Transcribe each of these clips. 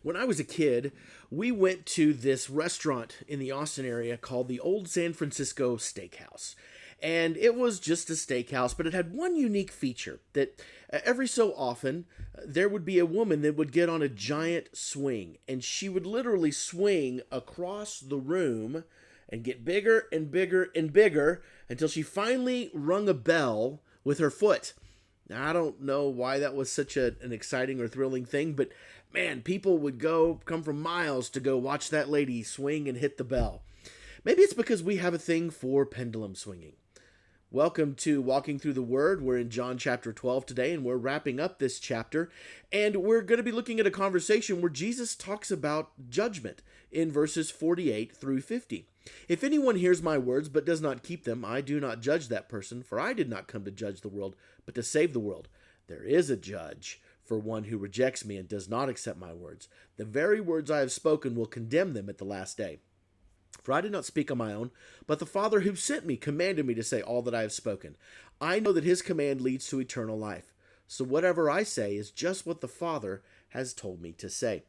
When I was a kid, we went to this restaurant in the Austin area called the Old San Francisco Steakhouse. And it was just a steakhouse, but it had one unique feature that every so often there would be a woman that would get on a giant swing, and she would literally swing across the room and get bigger and bigger and bigger until she finally rung a bell with her foot. Now, I don't know why that was such an exciting or thrilling thing, but man, people would come from miles to go watch that lady swing and hit the bell. Maybe it's because we have a thing for pendulum swinging. Welcome to Walking Through the Word. We're in John chapter 12 today, and we're wrapping up this chapter. And we're going to be looking at a conversation where Jesus talks about judgment in verses 48 through 50. If anyone hears my words but does not keep them, I do not judge that person, for I did not come to judge the world, but to save the world. There is a judge for one who rejects me and does not accept my words. The very words I have spoken will condemn them at the last day. For I did not speak on my own, but the Father who sent me commanded me to say all that I have spoken. I know that his command leads to eternal life. So whatever I say is just what the Father has told me to say.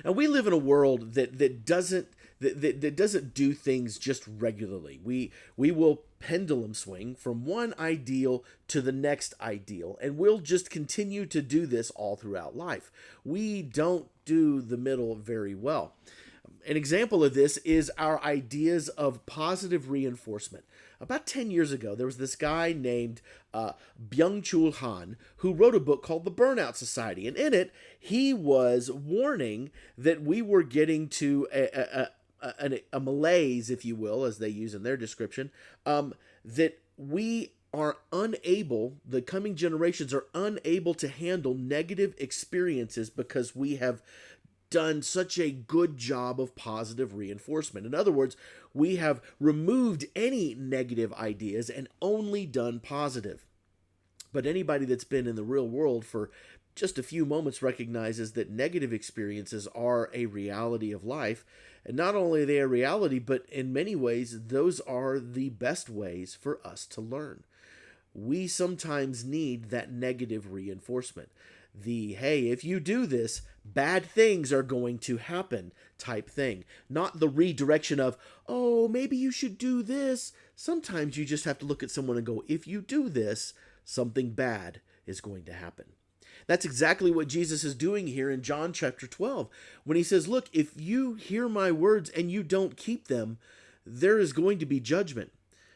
And we live in a world that doesn't do things just regularly. We will pendulum swing from one ideal to the next ideal, and we'll just continue to do this all throughout life. We don't do the middle very well. An example of this is our ideas of positive reinforcement. About 10 years ago, there was this guy named Byung-Chul Han who wrote a book called The Burnout Society. And in it, he was warning that we were getting to a malaise, if you will, as they use in their description, that we are unable, the coming generations are unable to handle negative experiences because we have done such a good job of positive reinforcement. In other words, we have removed any negative ideas and only done positive. But anybody that's been in the real world for just a few moments recognizes that negative experiences are a reality of life. And not only are they a reality, but in many ways, those are the best ways for us to learn. We sometimes need that negative reinforcement. Hey, if you do this, bad things are going to happen type thing. Not the redirection of, oh, maybe you should do this. Sometimes you just have to look at someone and go, if you do this, something bad is going to happen. That's exactly what Jesus is doing here in John chapter 12. When he says, look, if you hear my words and you don't keep them, there is going to be judgment.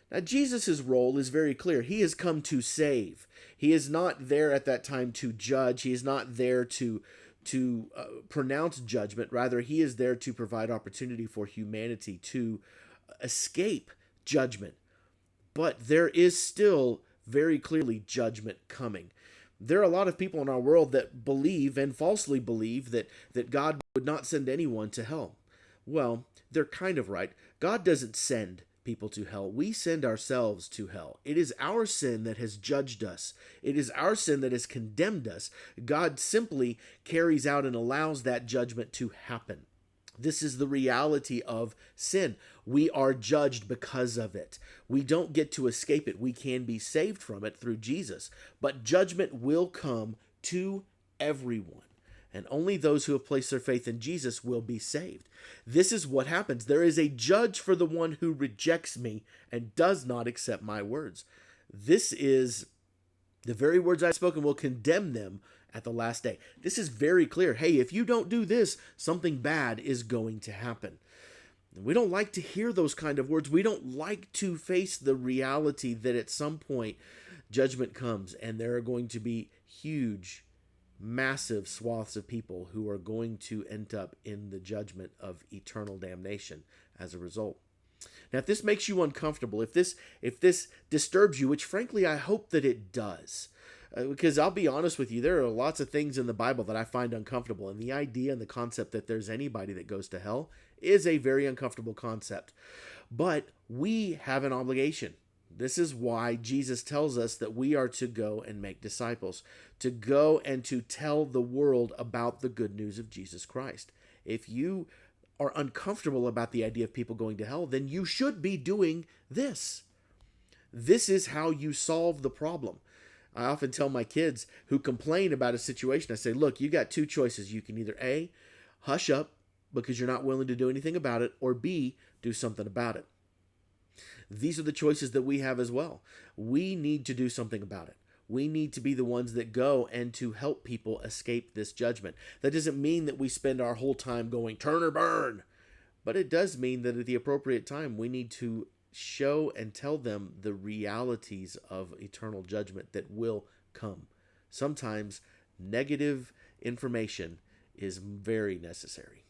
Now, Jesus' role is very clear. He has come to save. He is not there at that time to judge. He is not there to pronounce judgment. Rather, he is there to provide opportunity for humanity to escape judgment. But there is still very clearly judgment coming. There are a lot of people in our world that believe and falsely believe that God would not send anyone to hell. Well, they're kind of right. God doesn't send people to hell. We send ourselves to hell. It is our sin that has judged us. It is our sin that has condemned us. God simply carries out and allows that judgment to happen. This is the reality of sin. We are judged because of it. We don't get to escape it. We can be saved from it through Jesus. But judgment will come to everyone. And only those who have placed their faith in Jesus will be saved. This is what happens. There is a judge for the one who rejects me and does not accept my words. This is the very words I've spoken will condemn them at the last day. This is very clear. Hey, if you don't do this, something bad is going to happen. We don't like to hear those kind of words. We don't like to face the reality that at some point judgment comes and there are going to be huge, massive swaths of people who are going to end up in the judgment of eternal damnation as a result. Now, if this makes you uncomfortable, if this disturbs you, which frankly I hope that it does, because I'll be honest with you, there are lots of things in the Bible that I find uncomfortable, and the idea and the concept that there's anybody that goes to hell is a very uncomfortable concept. But we have an obligation. This is why Jesus tells us that we are to go and make disciples, to go and to tell the world about the good news of Jesus Christ. If you are uncomfortable about the idea of people going to hell, then you should be doing this. This is how you solve the problem. I often tell my kids who complain about a situation, I say, look, you got two choices. You can either A, hush up because you're not willing to do anything about it, or B, do something about it. These are the choices that we have as well. We need to do something about it. We need to be the ones that go and to help people escape this judgment. That doesn't mean that we spend our whole time going turn or burn, but it does mean that at the appropriate time we need to show and tell them the realities of eternal judgment that will come. Sometimes negative information is very necessary.